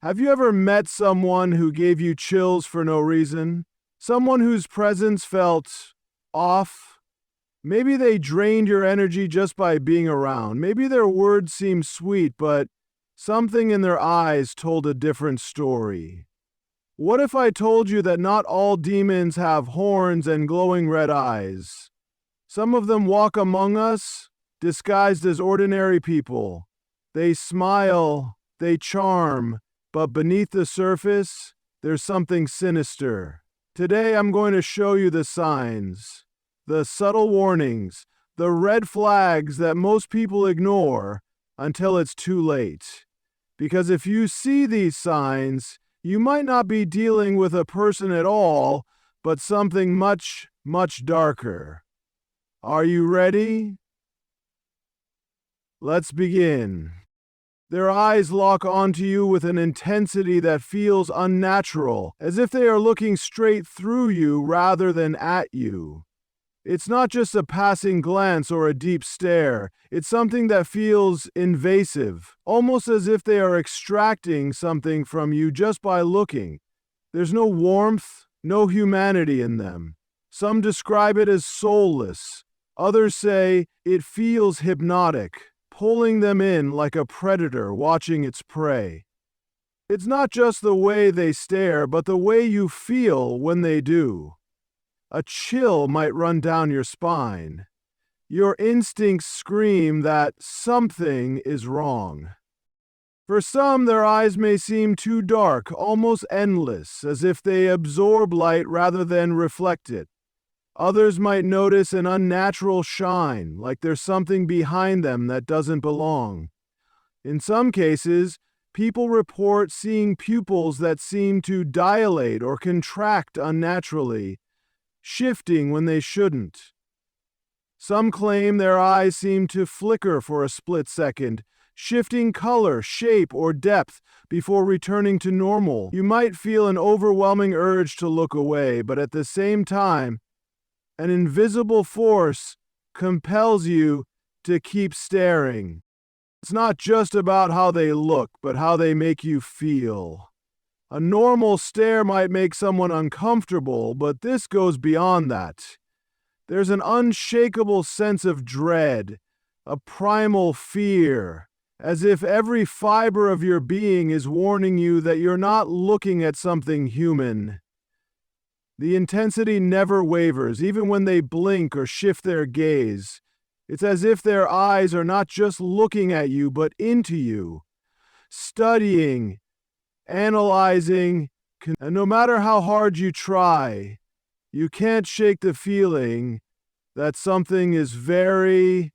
Have you ever met someone who gave you chills for no reason? Someone whose presence felt off? Maybe they drained your energy just by being around. Maybe their words seemed sweet, but something in their eyes told a different story. What if I told you that not all demons have horns and glowing red eyes? Some of them walk among us, disguised as ordinary people. They smile, they charm, but beneath the surface, there's something sinister. Today I'm going to show you the signs, the subtle warnings, the red flags that most people ignore until it's too late. Because if you see these signs, you might not be dealing with a person at all, but something much, much darker. Are you ready? Let's begin. Their eyes lock onto you with an intensity that feels unnatural, as if they are looking straight through you rather than at you. It's not just a passing glance or a deep stare. It's something that feels invasive, almost as if they are extracting something from you just by looking. There's no warmth, no humanity in them. Some describe it as soulless. Others say it feels hypnotic, pulling them in like a predator watching its prey. It's not just the way they stare, but the way you feel when they do. A chill might run down your spine. Your instincts scream that something is wrong. For some, their eyes may seem too dark, almost endless, as if they absorb light rather than reflect it. Others might notice an unnatural shine, like there's something behind them that doesn't belong. In some cases, people report seeing pupils that seem to dilate or contract unnaturally, shifting when they shouldn't. Some claim their eyes seem to flicker for a split second, shifting color, shape, or depth before returning to normal. You might feel an overwhelming urge to look away, but at the same time, an invisible force compels you to keep staring. It's not just about how they look, but how they make you feel. A normal stare might make someone uncomfortable, but this goes beyond that. There's an unshakable sense of dread, a primal fear, as if every fiber of your being is warning you that you're not looking at something human. The intensity never wavers, even when they blink or shift their gaze. It's as if their eyes are not just looking at you, but into you, studying, analyzing, and no matter how hard you try, you can't shake the feeling that something is very,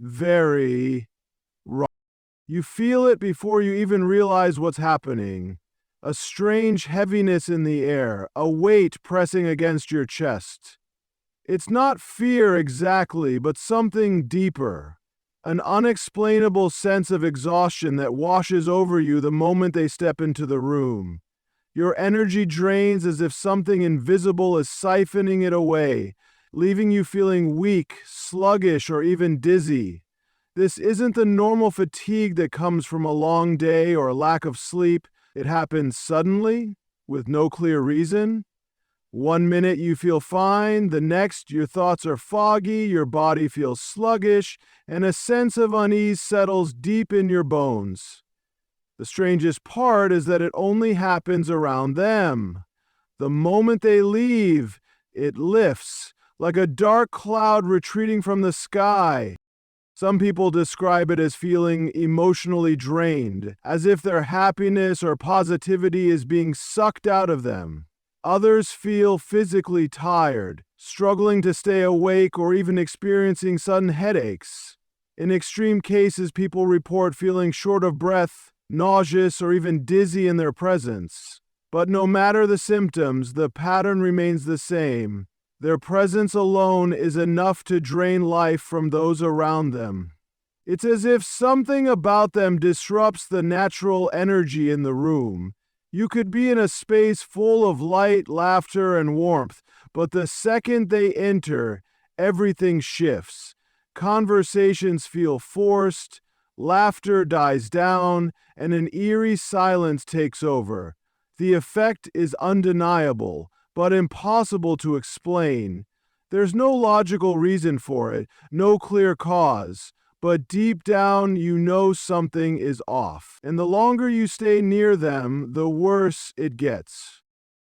very wrong. You feel it before you even realize what's happening. A strange heaviness in the air, a weight pressing against your chest. It's not fear exactly, but something deeper. An unexplainable sense of exhaustion that washes over you the moment they step into the room. Your energy drains as if something invisible is siphoning it away, leaving you feeling weak, sluggish, or even dizzy. This isn't the normal fatigue that comes from a long day or a lack of sleep. It happens suddenly, with no clear reason. One minute you feel fine, the next your thoughts are foggy, your body feels sluggish, and a sense of unease settles deep in your bones. The strangest part is that it only happens around them. The moment they leave, it lifts, like a dark cloud retreating from the sky. Some people describe it as feeling emotionally drained, as if their happiness or positivity is being sucked out of them. Others feel physically tired, struggling to stay awake or even experiencing sudden headaches. In extreme cases, people report feeling short of breath, nauseous, or even dizzy in their presence. But no matter the symptoms, the pattern remains the same. Their presence alone is enough to drain life from those around them. It's as if something about them disrupts the natural energy in the room. You could be in a space full of light, laughter, and warmth, but the second they enter, everything shifts. Conversations feel forced, Laughter dies down, and an eerie silence takes over. The effect is undeniable, but impossible to explain. There's no logical reason for it, no clear cause, but deep down you know something is off. And the longer you stay near them, the worse it gets.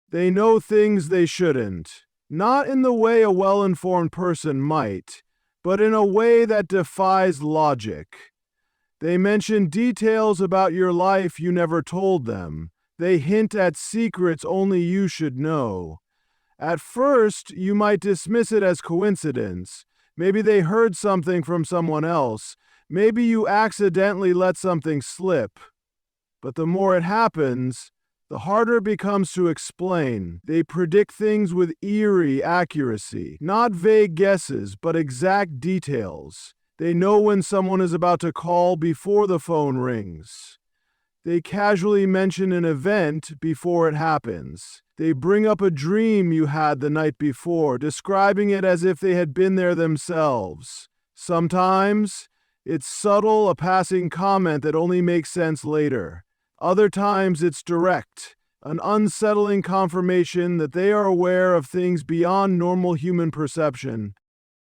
They know things they shouldn't, not in the way a well-informed person might, but in a way that defies logic. They mention details about your life you never told them. They hint at secrets only you should know. At first, you might dismiss it as coincidence. Maybe they heard something from someone else. Maybe you accidentally let something slip. But the more it happens, the harder it becomes to explain. They predict things with eerie accuracy. Not vague guesses, but exact details. They know when someone is about to call before the phone rings. They casually mention an event before it happens. They bring up a dream you had the night before, describing it as if they had been there themselves. Sometimes, it's subtle, a passing comment that only makes sense later. Other times, it's direct, an unsettling confirmation that they are aware of things beyond normal human perception.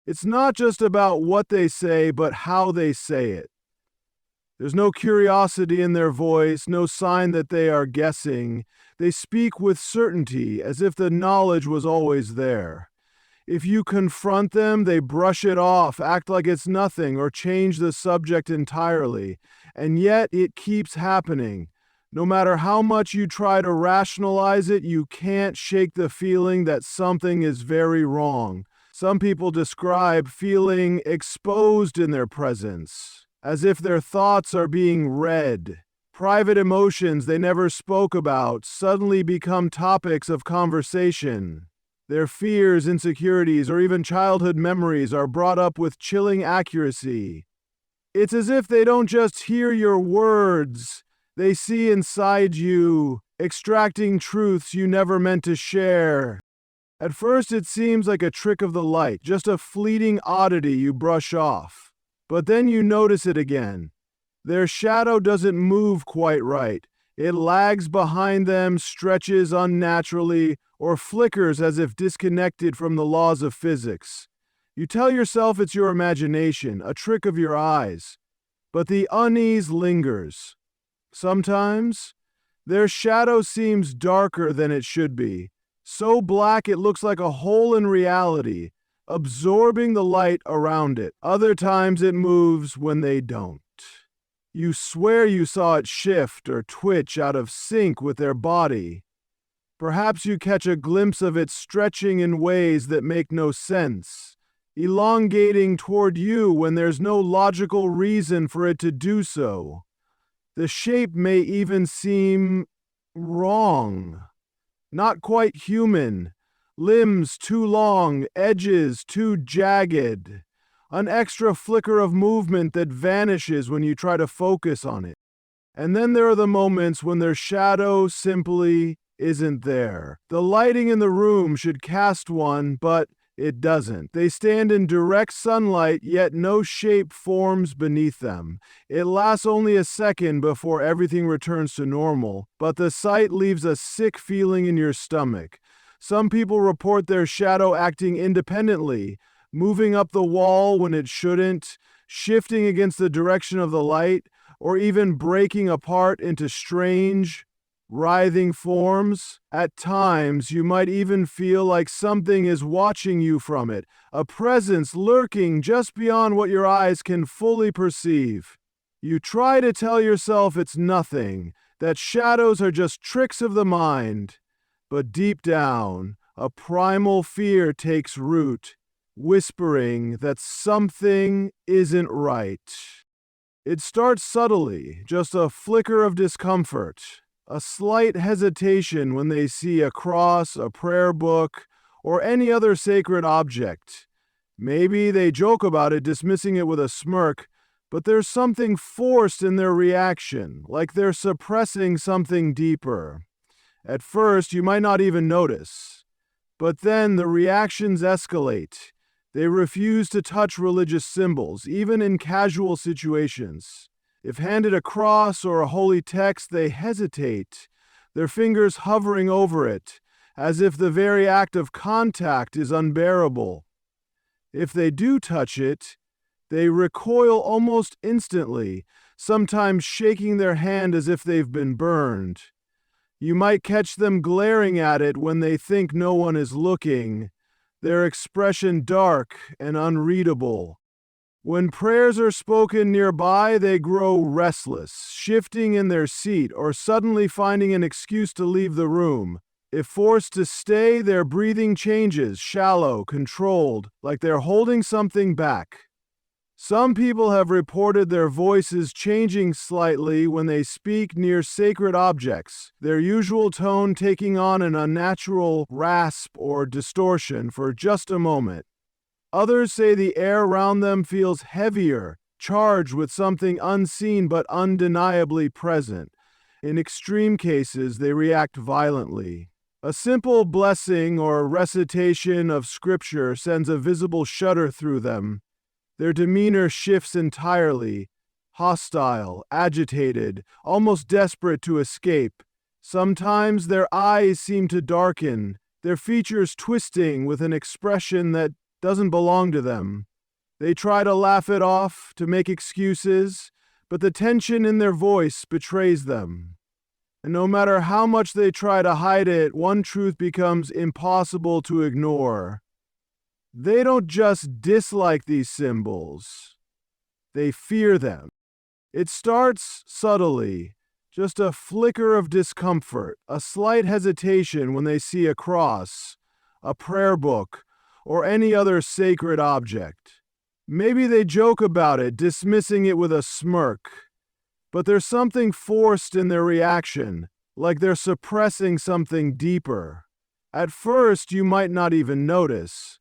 It's not just about what they say, but how they say it. There's no curiosity in their voice, no sign that they are guessing. They speak with certainty, as if the knowledge was always there. If you confront them, they brush it off, act like it's nothing, or change the subject entirely. And yet it keeps happening. No matter how much you try to rationalize it, you can't shake the feeling that something is very wrong. Some people describe feeling exposed in their presence, as if their thoughts are being read. Private emotions they never spoke about suddenly become topics of conversation. Their fears, insecurities, or even childhood memories are brought up with chilling accuracy. It's as if they don't just hear your words, they see inside you, extracting truths you never meant to share. At first it seems like a trick of the light, just a fleeting oddity you brush off. But then you notice it again. Their shadow doesn't move quite right. It lags behind them, stretches unnaturally, or flickers as if disconnected from the laws of physics. You tell yourself it's your imagination, a trick of your eyes. But the unease lingers. Sometimes, their shadow seems darker than it should be. So black it looks like a hole in reality, absorbing the light around it. Other times it moves when they don't. You swear you saw it shift or twitch out of sync with their body. Perhaps you catch a glimpse of it stretching in ways that make no sense, elongating toward you when there's no logical reason for it to do so. The shape may even seem wrong. Not quite human, limbs too long, edges too jagged, an extra flicker of movement that vanishes when you try to focus on it. And then there are the moments when their shadow simply isn't there. The lighting in the room should cast one, but it doesn't. They stand in direct sunlight, yet no shape forms beneath them. It lasts only a second before everything returns to normal, but the sight leaves a sick feeling in your stomach. Some people report their shadow acting independently, moving up the wall when it shouldn't, shifting against the direction of the light, or even breaking apart into strange, writhing forms. At times, you might even feel like something is watching you from it, a presence lurking just beyond what your eyes can fully perceive. You try to tell yourself it's nothing, that shadows are just tricks of the mind, but deep down, a primal fear takes root, whispering that something isn't right. It starts subtly, just a flicker of discomfort, a slight hesitation when they see a cross, a prayer book, or any other sacred object. Maybe they joke about it, dismissing it with a smirk, but there's something forced in their reaction, like they're suppressing something deeper. At first, you might not even notice, but then the reactions escalate. They refuse to touch religious symbols, even in casual situations. If handed a cross or a holy text, they hesitate, their fingers hovering over it, as if the very act of contact is unbearable. If they do touch it, they recoil almost instantly, sometimes shaking their hand as if they've been burned. You might catch them glaring at it when they think no one is looking, their expression dark and unreadable. When prayers are spoken nearby, they grow restless, shifting in their seat or suddenly finding an excuse to leave the room. If forced to stay, their breathing changes, shallow, controlled, like they're holding something back. Some people have reported their voices changing slightly when they speak near sacred objects, their usual tone taking on an unnatural rasp or distortion for just a moment. Others say the air around them feels heavier, charged with something unseen but undeniably present. In extreme cases, they react violently. A simple blessing or recitation of scripture sends a visible shudder through them. Their demeanor shifts entirely, hostile, agitated, almost desperate to escape. Sometimes their eyes seem to darken, their features twisting with an expression that doesn't belong to them. They try to laugh it off, to make excuses, but the tension in their voice betrays them. And no matter how much they try to hide it, one truth becomes impossible to ignore. They don't just dislike these symbols, they fear them. It starts subtly, just a flicker of discomfort, a slight hesitation when they see a cross, a prayer book, or any other sacred object. Maybe they joke about it, dismissing it with a smirk, but there's something forced in their reaction, like they're suppressing something deeper. At first, you might not even notice,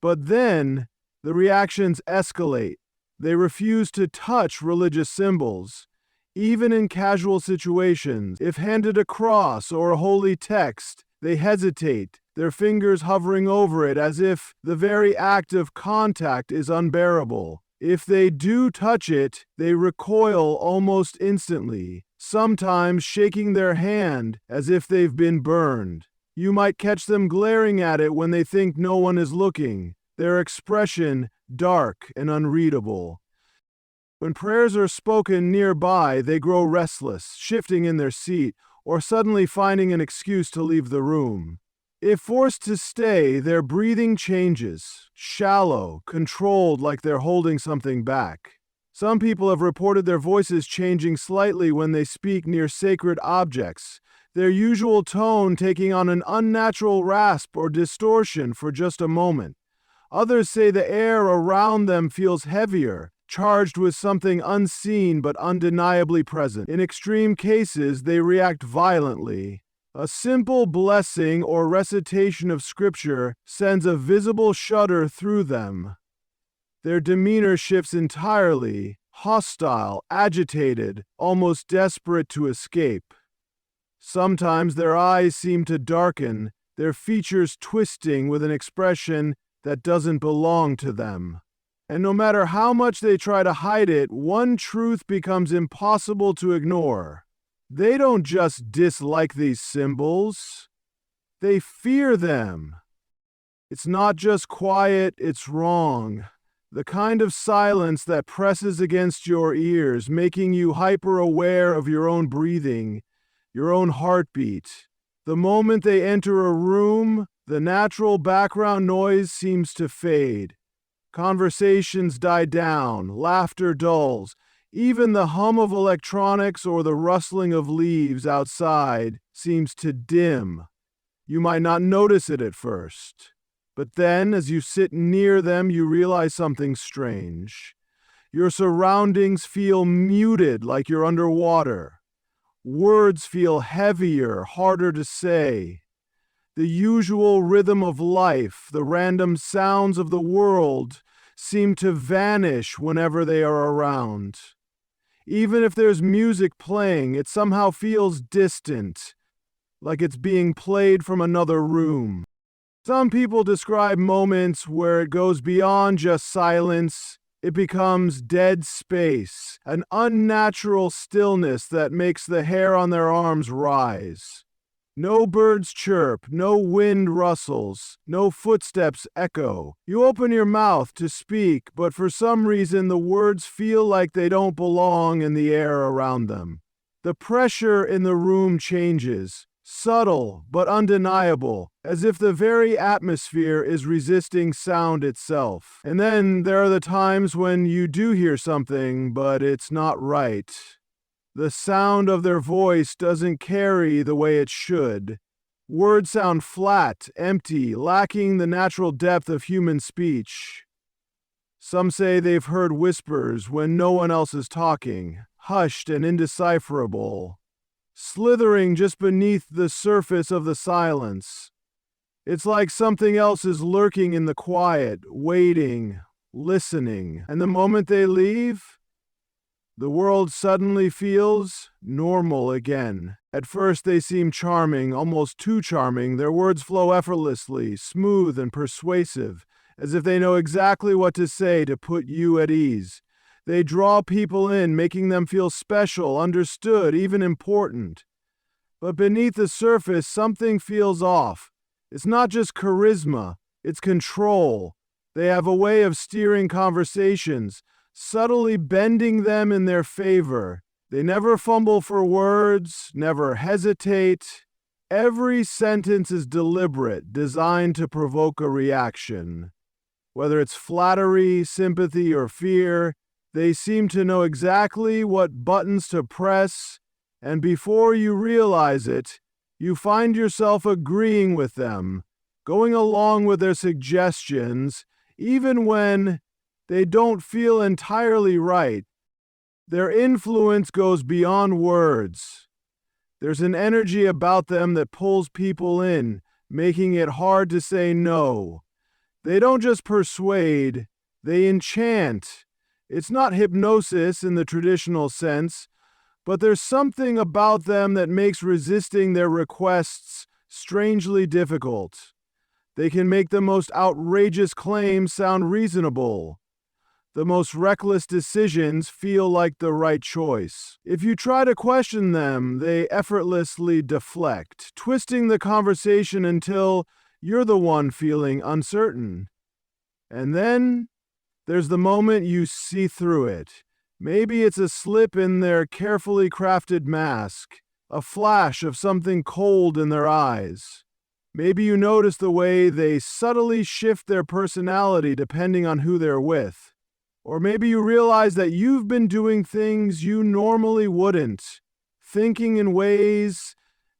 but then the reactions escalate. They refuse to touch religious symbols, even in casual situations. If handed a cross or a holy text, they hesitate, their fingers hovering over it as if the very act of contact is unbearable. If they do touch it, they recoil almost instantly, sometimes shaking their hand as if they've been burned. You might catch them glaring at it when they think no one is looking, their expression dark and unreadable. When prayers are spoken nearby, they grow restless, shifting in their seat, or suddenly finding an excuse to leave the room. If forced to stay, their breathing changes, shallow, controlled, like they're holding something back. Some people have reported their voices changing slightly when they speak near sacred objects, their usual tone taking on an unnatural rasp or distortion for just a moment. Others say the air around them feels heavier, charged with something unseen but undeniably present. In extreme cases, they react violently. A simple blessing or recitation of scripture sends a visible shudder through them. Their demeanor shifts entirely, hostile, agitated, almost desperate to escape. Sometimes their eyes seem to darken, their features twisting with an expression that doesn't belong to them. And no matter how much they try to hide it, one truth becomes impossible to ignore. They don't just dislike these symbols, they fear them. It's not just quiet, it's wrong. The kind of silence that presses against your ears, making you hyper-aware of your own breathing, your own heartbeat. The moment they enter a room, the natural background noise seems to fade. Conversations die down, laughter dulls. Even the hum of electronics or the rustling of leaves outside seems to dim. You might not notice it at first, but then as you sit near them, you realize something strange. Your surroundings feel muted, like you're underwater. Words feel heavier, harder to say. The usual rhythm of life, the random sounds of the world, seem to vanish whenever they are around. Even if there's music playing, it somehow feels distant, like it's being played from another room. Some people describe moments where it goes beyond just silence It becomes dead space, an unnatural stillness that makes the hair on their arms rise. No birds chirp, no wind rustles, no footsteps echo. You open your mouth to speak, but for some reason the words feel like they don't belong in the air around them. The pressure in the room changes, subtle but undeniable, as if the very atmosphere is resisting sound itself. And then there are the times when you do hear something, but it's not right. The sound of their voice doesn't carry the way it should. Words sound flat, empty, lacking the natural depth of human speech. Some say they've heard whispers when no one else is talking, hushed and indecipherable, slithering just beneath the surface of the silence. It's like something else is lurking in the quiet, waiting, listening, and the moment they leave, the world suddenly feels normal again. At first they seem charming, almost too charming. Their words flow effortlessly, smooth and persuasive, as if they know exactly what to say to put you at ease. They draw people in, making them feel special, understood, even important. But beneath the surface, something feels off. It's not just charisma, it's control. They have a way of steering conversations, subtly bending them in their favor. They never fumble for words, never hesitate. Every sentence is deliberate, designed to provoke a reaction. Whether it's flattery, sympathy, or fear, they seem to know exactly what buttons to press, and before you realize it, you find yourself agreeing with them, going along with their suggestions, even when they don't feel entirely right. Their influence goes beyond words. There's an energy about them that pulls people in, making it hard to say no. They don't just persuade, they enchant. It's not hypnosis in the traditional sense, but there's something about them that makes resisting their requests strangely difficult. They can make the most outrageous claims sound reasonable. The most reckless decisions feel like the right choice. If you try to question them, they effortlessly deflect, twisting the conversation until you're the one feeling uncertain. And then there's the moment you see through it. Maybe it's a slip in their carefully crafted mask, a flash of something cold in their eyes. Maybe you notice the way they subtly shift their personality depending on who they're with. Or maybe you realize that you've been doing things you normally wouldn't, thinking in ways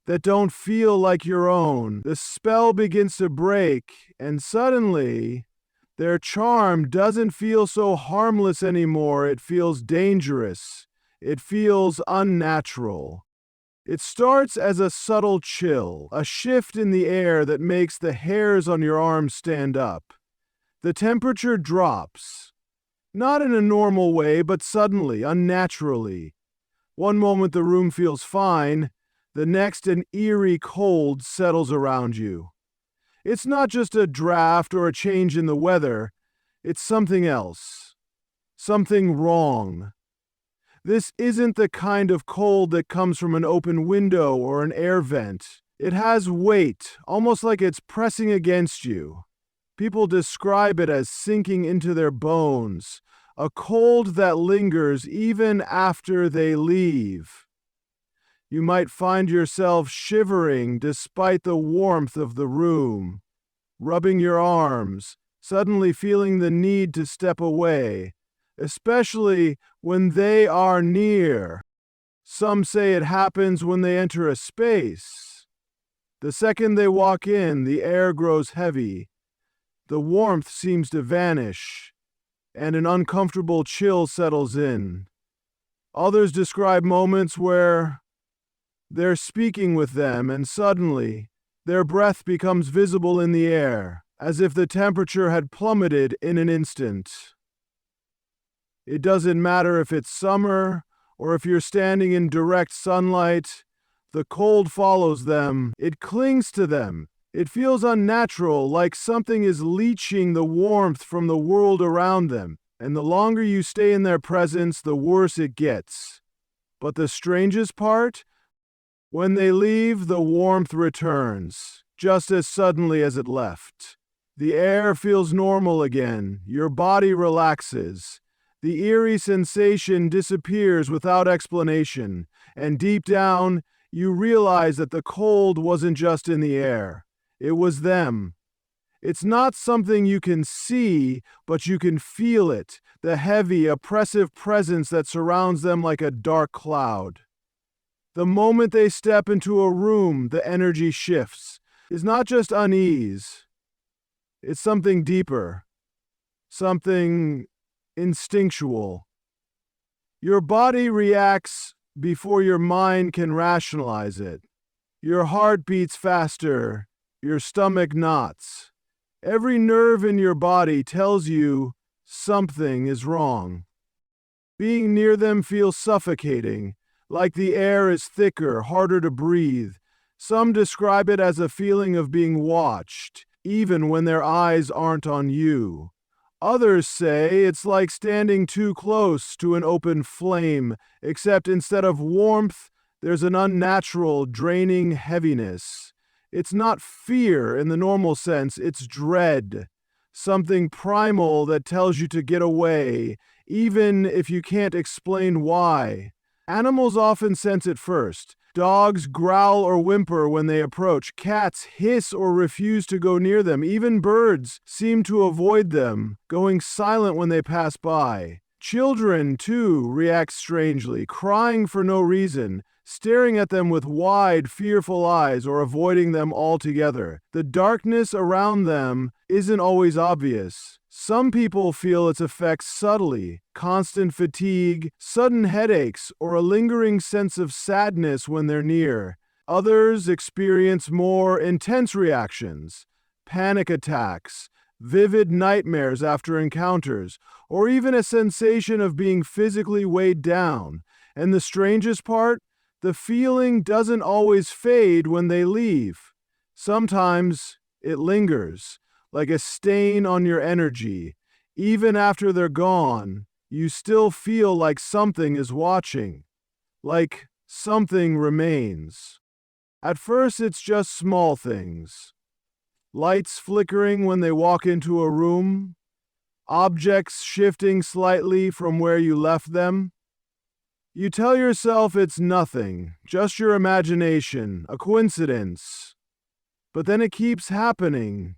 that don't feel like your own. The spell begins to break, and suddenly, their charm doesn't feel so harmless anymore. It feels dangerous. It feels unnatural. It starts as a subtle chill, a shift in the air that makes the hairs on your arms stand up. The temperature drops. Not in a normal way, but suddenly, unnaturally. One moment the room feels fine, the next an eerie cold settles around you. It's not just a draft or a change in the weather, it's something else. Something wrong. This isn't the kind of cold that comes from an open window or an air vent. It has weight, almost like it's pressing against you. People describe it as sinking into their bones, a cold that lingers even after they leave. You might find yourself shivering despite the warmth of the room, rubbing your arms, suddenly feeling the need to step away, especially when they are near. Some say it happens when they enter a space. The second they walk in, the air grows heavy. The warmth seems to vanish, and an uncomfortable chill settles in. Others describe moments where they're speaking with them, and suddenly, their breath becomes visible in the air, as if the temperature had plummeted in an instant. It doesn't matter if it's summer, or if you're standing in direct sunlight, the cold follows them, it clings to them. It feels unnatural, like something is leaching the warmth from the world around them. And the longer you stay in their presence, the worse it gets. But the strangest part? When they leave, the warmth returns, just as suddenly as it left. The air feels normal again, your body relaxes. The eerie sensation disappears without explanation, and deep down, you realize that the cold wasn't just in the air. It was them. It's not something you can see, but you can feel it, the heavy, oppressive presence that surrounds them like a dark cloud. The moment they step into a room, the energy shifts. It's not just unease. It's something deeper. Something instinctual. Your body reacts before your mind can rationalize it. Your heart beats faster. Your stomach knots. Every nerve in your body tells you something is wrong. Being near them feels suffocating. Like the air is thicker, harder to breathe. Some describe it as a feeling of being watched, even when their eyes aren't on you. Others say it's like standing too close to an open flame, except instead of warmth, there's an unnatural, draining heaviness. It's not fear in the normal sense, it's dread. Something primal that tells you to get away, even if you can't explain why. Animals often sense it first. Dogs growl or whimper when they approach. Cats hiss or refuse to go near them. Even birds seem to avoid them, going silent when they pass by. Children, too, react strangely, crying for no reason, staring at them with wide, fearful eyes or avoiding them altogether. The darkness around them isn't always obvious. Some people feel its effects subtly, constant fatigue, sudden headaches, or a lingering sense of sadness when they're near. Others experience more intense reactions, panic attacks, vivid nightmares after encounters, or even a sensation of being physically weighed down. And the strangest part? The feeling doesn't always fade when they leave. Sometimes it lingers, like a stain on your energy. Even after they're gone, you still feel like something is watching, like something remains. At first, it's just small things. Lights flickering when they walk into a room, objects shifting slightly from where you left them. You tell yourself it's nothing, just your imagination, a coincidence. But then it keeps happening.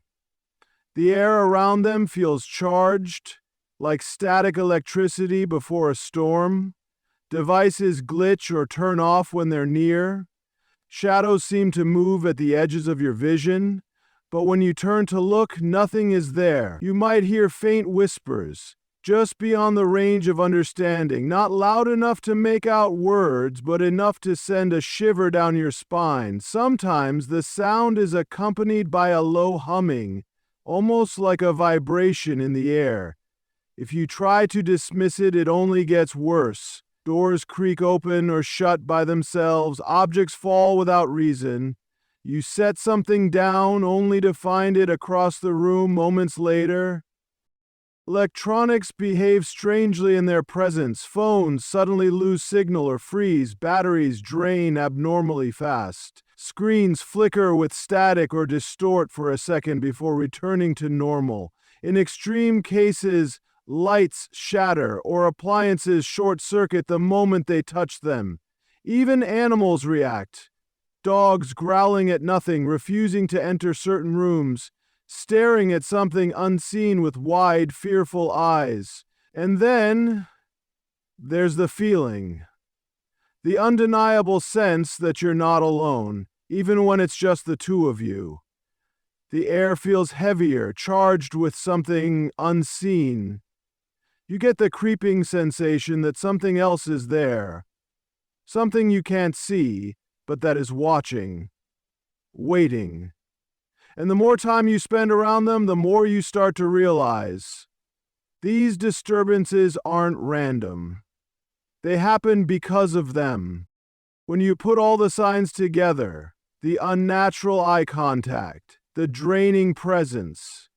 The air around them feels charged, like static electricity before a storm. Devices glitch or turn off when they're near. Shadows seem to move at the edges of your vision, but when you turn to look, nothing is there. You might hear faint whispers, just beyond the range of understanding, not loud enough to make out words, but enough to send a shiver down your spine. Sometimes the sound is accompanied by a low humming, almost like a vibration in the air. If you try to dismiss it, it only gets worse. Doors creak open or shut by themselves, objects fall without reason. You set something down only to find it across the room moments later. Electronics behave strangely in their presence. Phones suddenly lose signal or freeze. Batteries drain abnormally fast. Screens flicker with static or distort for a second before returning to normal. In extreme cases, lights shatter or appliances short-circuit the moment they touch them. Even animals react. Dogs growling at nothing, refusing to enter certain rooms, staring at something unseen with wide, fearful eyes. And then there's the feeling. The undeniable sense that you're not alone, even when it's just the two of you. The air feels heavier, charged with something unseen. You get the creeping sensation that something else is there. Something you can't see, but that is watching, waiting. And the more time you spend around them, the more you start to realize these disturbances aren't random. They happen because of them. When you put all the signs together, the unnatural eye contact, the draining presence,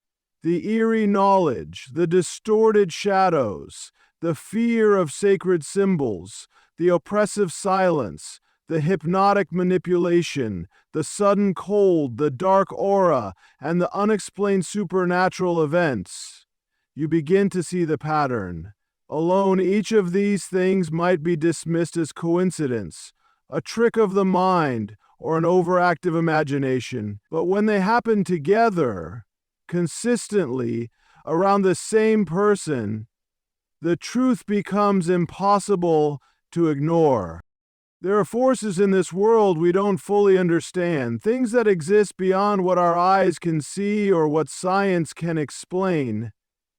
The eerie knowledge, the distorted shadows, the fear of sacred symbols, the oppressive silence, the hypnotic manipulation, the sudden cold, the dark aura, and the unexplained supernatural events. You begin to see the pattern. Alone, each of these things might be dismissed as coincidence, a trick of the mind, or an overactive imagination. But when they happen together, consistently, around the same person, the truth becomes impossible to ignore. There are forces in this world we don't fully understand, things that exist beyond what our eyes can see or what science can explain.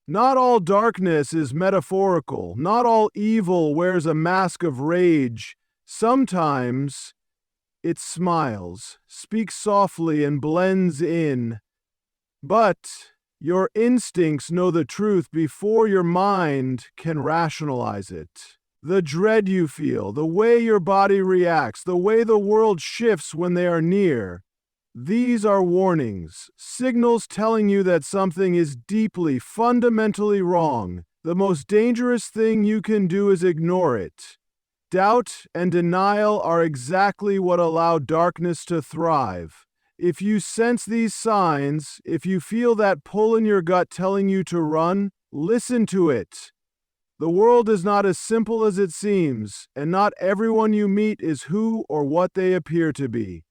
Not all darkness is metaphorical. Not all evil wears a mask of rage. Sometimes it smiles, speaks softly, and blends in. But your instincts know the truth before your mind can rationalize it. The dread you feel, the way your body reacts, the way the world shifts when they are near. These are warnings, signals telling you that something is deeply, fundamentally wrong. The most dangerous thing you can do is ignore it. Doubt and denial are exactly what allow darkness to thrive. If you sense these signs, if you feel that pull in your gut telling you to run, listen to it. The world is not as simple as it seems, and not everyone you meet is who or what they appear to be.